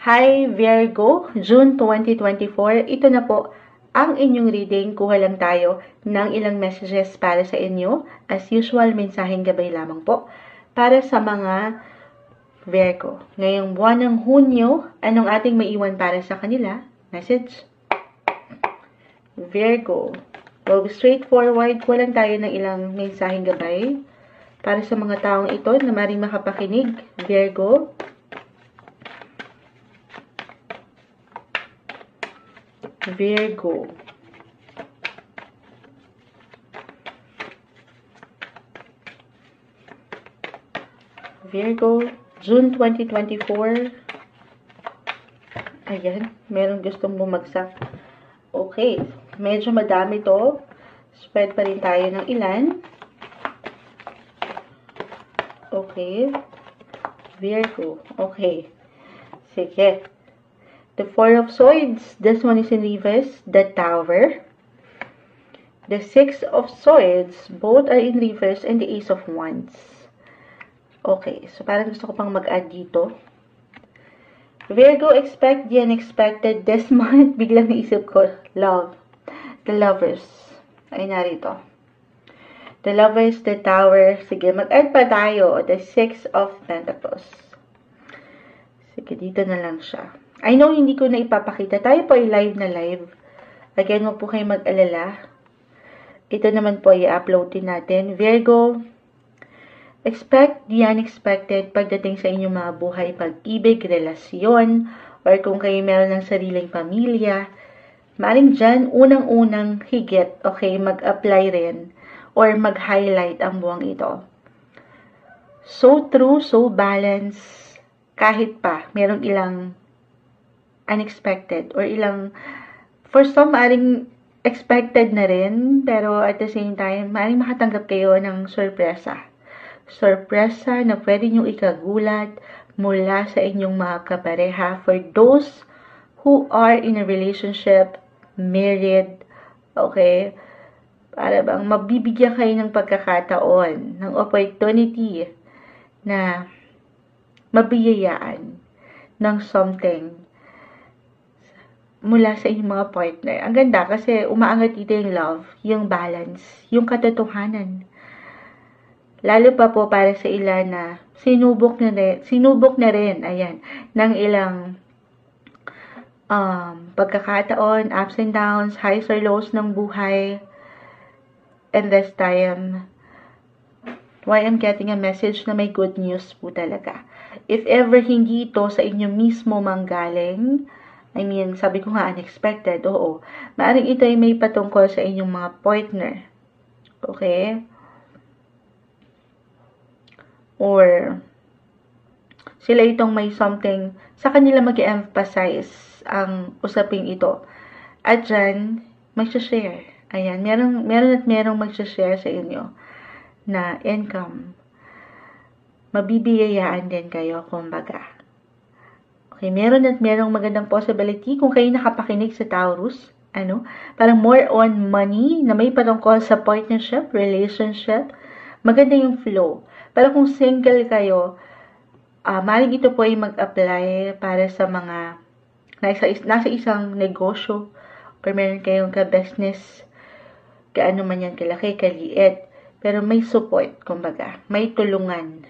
Hi Virgo, June 2024. Ito na po ang inyong reading. Kuha lang tayo ng ilang messages para sa inyo. As usual, mensaheng gabay lamang po para sa mga Virgo. Ngayong buwan ng Hunyo, anong ating maiwan para sa kanila? Message. Virgo. Go straightforward. Kuha lang tayo ng ilang mensaheng gabay para sa mga taong ito na maring makapakinig. Virgo. Virgo. Virgo, June 2024. Ayan, meron gustong bumagsak. Okay, medyo madami to. Spread pa rin tayo ng ilan. Okay. Virgo. Okay. Sige. The Four of Swords. This one is in reverse. The Tower. The Six of Swords. Both are in reverse. And the Ace of Wands. Okay. So, parang gusto ko pang mag-add dito. Virgo, expect the unexpected this month. Biglang naisip ko, love. The Lovers. Ay, narito. The Lovers, the Tower. Sige, mag-add pa tayo. The Six of Pentacles. Sige, dito na lang siya. I know hindi ko na ipapakita. Tayo po ay live na live. Again, huwag po kayo mag-alala. Ito naman po ay i-upload din natin. Virgo, expect the unexpected pagdating sa inyong mga buhay, pag-ibig, relasyon, or kung kayo meron ng sariling pamilya. Maring dyan, unang-unang higit, okay, mag-apply rin or mag-highlight ang buwang ito. So true, so balanced, kahit pa merong ilang unexpected or ilang, for some, maring expected na rin, pero at the same time, maring makatanggap kayo ng sorpresa. Sorpresa na pwede nyo ikagulat mula sa inyong mga kapareha. For those who are in a relationship, married, okay, para bang mabibigyan kayo ng pagkakataon, ng opportunity na mabiyayaan ng something mula sa inyong mga partner. Ang ganda kasi umaangat dito yung love, yung balance, yung katotohanan. Lalo pa po para sa ilan na sinubok na rin, ayan, ng ilang pagkakataon, ups and downs, highs or lows ng buhay. And this time, why I'm getting a message na may good news po talaga. If ever hindi ito sa inyo mismo manggaling, I mean, sabi ko nga unexpected, oo. Maaring ito ay may patungkol sa inyong mga partner. Okay? Or sila itong may something sa kanila mag-emphasize ang usaping ito. At dyan, mag-share. Ayan, merong mag-share sa inyo na income. Mabibiyayaan din kayo, kumbaga. Okay, merong magandang possibility kung kayo nakapakinig sa Taurus. Parang more on money na may patungkol sa partnership, relationship. Maganda yung flow. Pero kung single kayo, maring ito po ay mag-apply para sa mga nasa isang negosyo or meron kayong ka-business, kaano man yan, kalaki, kaliit. Pero may support, kumbaga. May tulungan.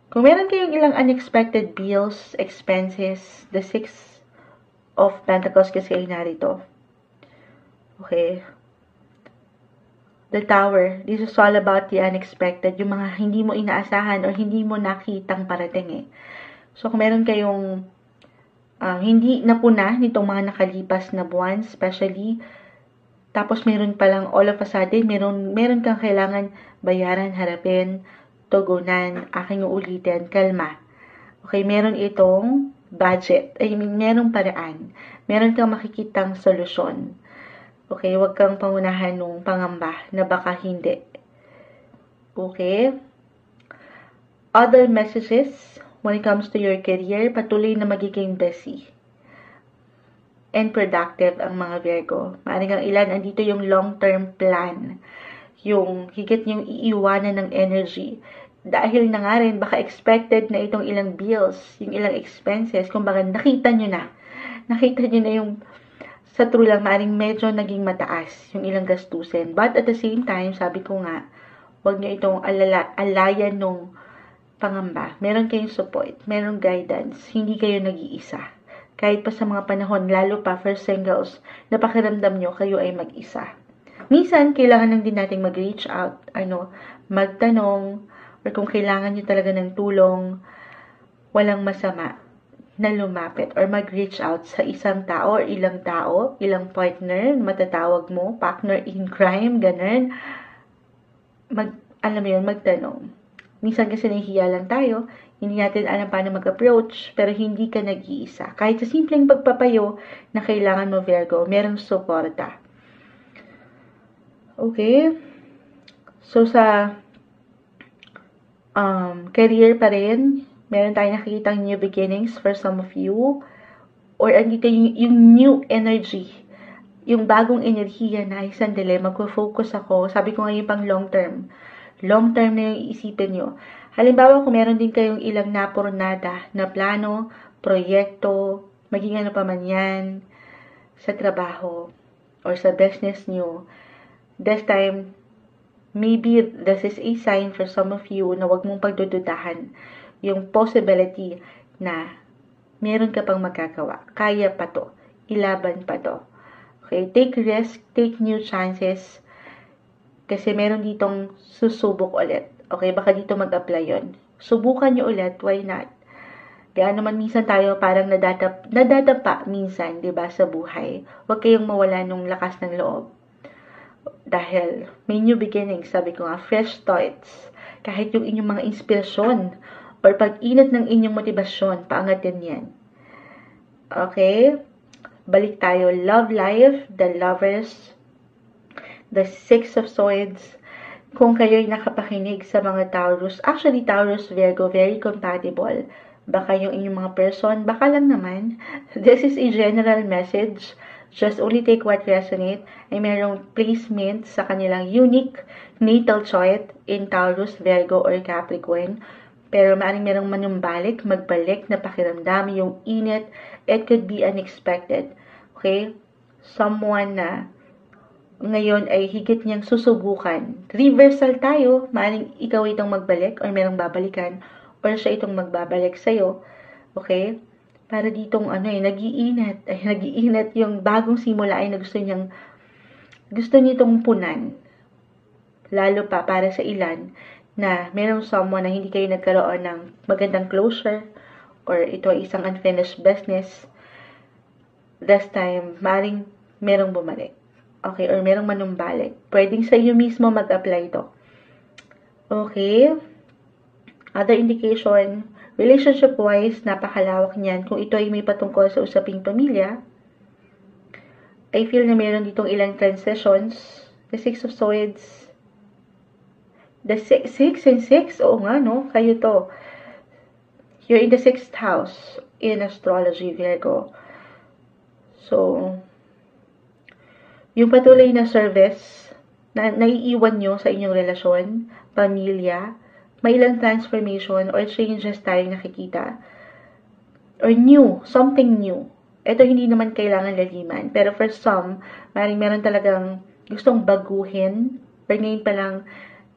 Kung meron kayong ilang unexpected bills, expenses, the Six of Pentacles kasi ay narito. Okay. The Tower, this is all about the unexpected, yung mga hindi mo inaasahan o hindi mo nakitang parating eh. So, kung meron kayong hindi napuna nitong mga nakalipas na buwan, especially, tapos meron palang all of a sudden, meron kang kailangan bayaran, harapin, tugunan, aking uulitin, kalma. Okay, meron itong budget, merong paraan. Meron kang makikitang solusyon. Okay, huwag kang pangunahan nung pangamba na baka hindi. Okay? Other messages, when it comes to your career, patuloy na magiging busy and productive ang mga Virgo. Maaaring ang ilan, andito yung long-term plan. Yung higit yung iiwanan ng energy. dahil na nga rin, baka expected na itong ilang bills, yung ilang expenses, kumbaga nakita nyo na yung sa true lang, maaaring medyo naging mataas yung ilang gastusin. But at the same time, sabi ko nga, huwag nyo itong alayan nung pangamba. Meron kayong support, meron guidance, hindi kayo nag-iisa. Kahit pa sa mga panahon, lalo pa for singles, napakiramdam nyo kayo ay mag-isa. Minsan, kailangan lang din natin mag-reach out, magtanong, or kung kailangan nyo talaga ng tulong, walang masama na lumapit or mag-reach out sa isang tao or ilang partner, matatawag mo, partner in crime, ganun. Magtanong. Minsan kasi nahihiya lang tayo, hindi natin alam paano mag-approach, pero hindi ka nag-iisa. Kahit sa simpleng pagpapayo na kailangan mo, Virgo, merong suporta. Okay? So, sa career pa rin, meron tayong nakikitang new beginnings for some of you. Or andito yung new energy. Yung bagong enerhiya na isang sandali, mag-focus ako. Sabi ko ngayon pang long term. Long term na yung iisipin nyo. Halimbawa, kung meron din kayong ilang napurnada na plano, proyekto, maging ano pa man yan, sa trabaho, or sa business nyo, this time, maybe this is a sign for some of you na wag mong pagdududahan yung possibility na meron ka pang magagawa. Kaya pa to. Ilaban pa to. Okay? Take risk. Take new chances. Kasi meron ditong susubok ulit. Okay? Baka dito mag-apply yun. Subukan nyo ulit. Why not? Kaya naman minsan tayo parang nadadapa minsan, diba, sa buhay. Huwag kayong mawala ng lakas ng loob. Dahil may new beginning, sabi ko nga, fresh starts. Kahit yung inyong mga inspirasyon or pag-init ng inyong motibasyon, paangatin yan. Okay? Balik tayo. Love life, the lovers, the Six of Swords. Kung kayo'y nakapakinig sa mga Taurus, actually Taurus, Virgo, very compatible. Baka yung inyong mga person, baka lang naman. This is a general message. Just only take what resonate. Ay merong placement sa kanilang unique natal chart in Taurus, Virgo, or Capricorn. Pero maaaring merong manumbalik, magbalik na pakiramdam, yung init. It could be unexpected. Okay? Someone na ngayon ay higit niyang susubukan. Reversal tayo. Maaaring ikaw itong magbalik or merong babalikan or siya itong magbabalik sa'yo. Okay? Para ditong nag-iinat yung bagong simula ay na gusto niyo itong punan. Lalo pa para sa ilan na merong someone na hindi kayo nagkaroon ng magandang closure or ito ay isang unfinished business. This time, maring merong bumalik. Okay? Or merong manumbalik. Pwedeng sa iyo mismo mag-apply ito. Okay? Other indication, relationship-wise, napakalawak niyan. Kung ito ay may patungkol sa usaping pamilya, I feel na meron ditong ilang transitions. The Six of Swords. The six and six, oo nga, no? Kayo to. You're in the 6th house in astrology, Virgo. So, yung patuloy na service na naiiwan nyo sa inyong relasyon, pamilya, may ilang transformation or changes tayong nakikita. Or new, something new. Ito hindi naman kailangan laliman. Pero for some, meron talagang gustong baguhin. Or ngayon pa lang,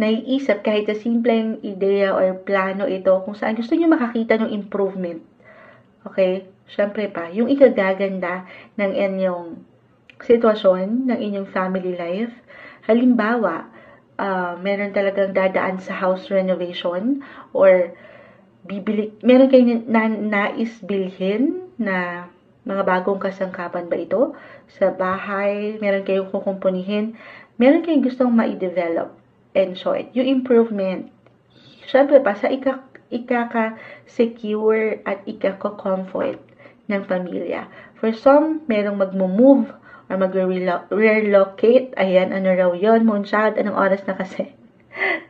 naiisip kahit sa simpleng ideya or plano ito kung saan gusto nyo makakita ng improvement. Okay? Siyempre pa, yung ikagaganda ng inyong sitwasyon, ng inyong family life. Halimbawa, meron talagang dadaan sa house renovation or meron kayong nais bilhin na mga bagong kasangkapan ba ito sa bahay, meron kayong kukumpunihin, meron kayong gustong ma-develop. In short, yung improvement, syempre pa sa ikaka-secure at ikaka-comfort ng pamilya. For some, merong mag-move or mag-relocate. Ayan, ano raw yun? Moonchild, anong oras na kasi?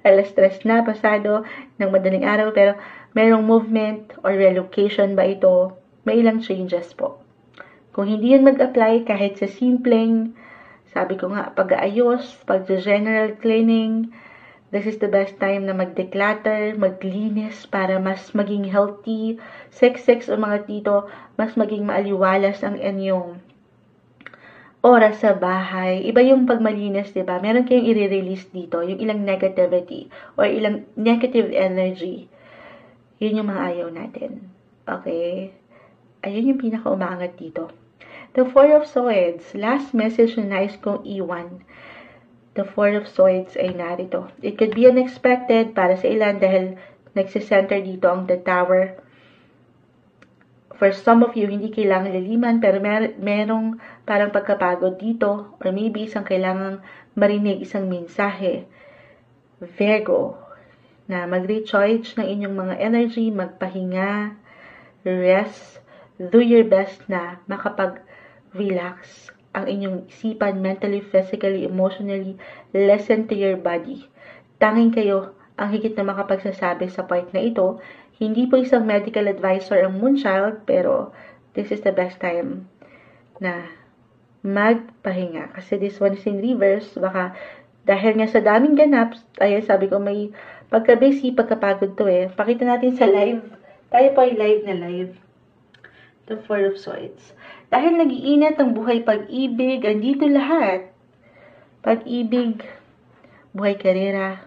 Alas 3 na, pasado ng madaling araw. Pero merong movement or relocation ba ito? May ilang changes po. Kung hindi yun mag-apply, kahit sa simpleng, sabi ko nga, pag-aayos, pag-general cleaning, This is the best time na mag-declutter, maglinis para mas maging healthy. Sex o mga tito, mas maging maaliwalas ang inyong oras sa bahay. Iba yung pag malinis, diba? Meron kayong i-release dito, yung ilang negativity or ilang negative energy. Yun yung mga ayaw natin. Okay? Ayun yung pinaka-umaangat dito. The Four of Swords. Last message na nais kong iwan. The Four of Swords ay narito. It could be unexpected para sa ilan dahil nagsisenter dito ang The Tower. For some of you, hindi kailangan liliman pero merong parang pagkapagod dito or maybe isang kailangang marinig isang mensahe. Virgo, na mag-recharge ng inyong mga energy, magpahinga, rest, do your best na makapag-relax ang inyong isipan, mentally, physically, emotionally, listen to your body. Tanging kayo ang higit na makapagsasabi sa part na ito. Hindi po isang medical advisor ang Moonchild, pero this is the best time na magpahinga. Kasi this one is in reverse, baka dahil nga sa daming ganap, ayan sabi ko may pagka-busy, pagkapagod to eh. Pakita natin sa live. Tayo po ay live na live. The Four of Swords. Dahil nag-iinat ang buhay pag-ibig, andito lahat. Pag-ibig, buhay karera,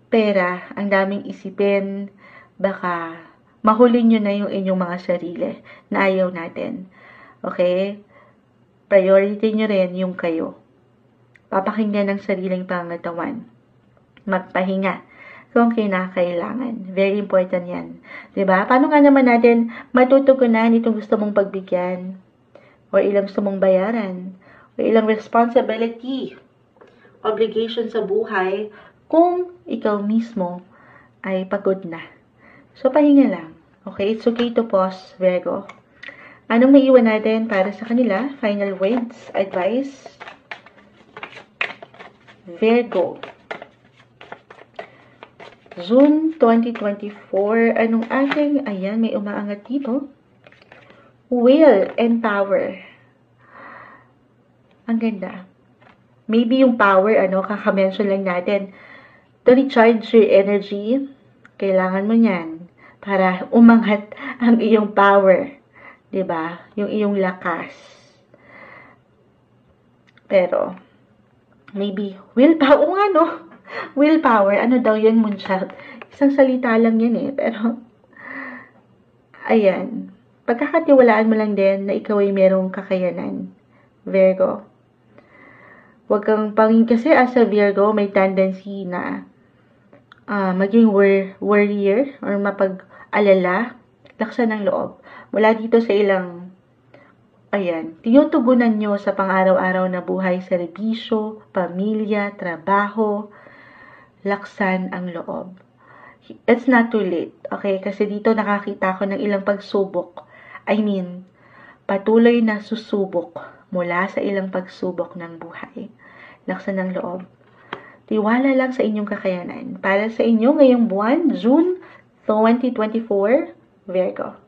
pera, ang daming isipin, baka mahuli nyo na yung inyong mga sarili na ayaw natin. Okay? Priority nyo rin yung kayo. Papakinggan ng sariling pangatawan. Magpahinga kung kinakailangan. Very important yan. Diba? Paano nga naman natin matutugunan itong gusto mong pagbigyan? O ilang gusto mong bayaran? O ilang responsibility, obligation sa buhay kung ikaw mismo ay pagod na. So, pahinga lang. Okay? It's okay to pause, Virgo. Anong maiiwan natin para sa kanila? Final words, advice. Virgo. June 2024, anong ating, ayan, may umaangat dito. Will and power. Ang ganda. Maybe yung power, kaka-mention lang natin. To recharge your energy, kailangan mo yan para umangat ang iyong power. Diba? Yung iyong lakas. Pero, maybe, willpower, willpower, ano daw yun, Moonchild? Isang salita lang yan eh, pero, ayan, pagkakatiwalaan mo lang din na ikaw ay merong kakayanan, Virgo. Huwag kang kasi as a Virgo, may tendency na maging worrier or mapag-alala, laksan ng loob. Mula dito sa ilang, ayan, tinutugunan nyo sa pang-araw-araw na buhay, serbisyo, pamilya, trabaho, laksan ang loob. It's not too late, okay? Kasi dito nakakita ko ng ilang pagsubok. Patuloy na susubok mula sa ilang pagsubok ng buhay. Laksan ng loob. Tiwala lang sa inyong kakayanan. Para sa inyo ngayong buwan, June 2024, Virgo.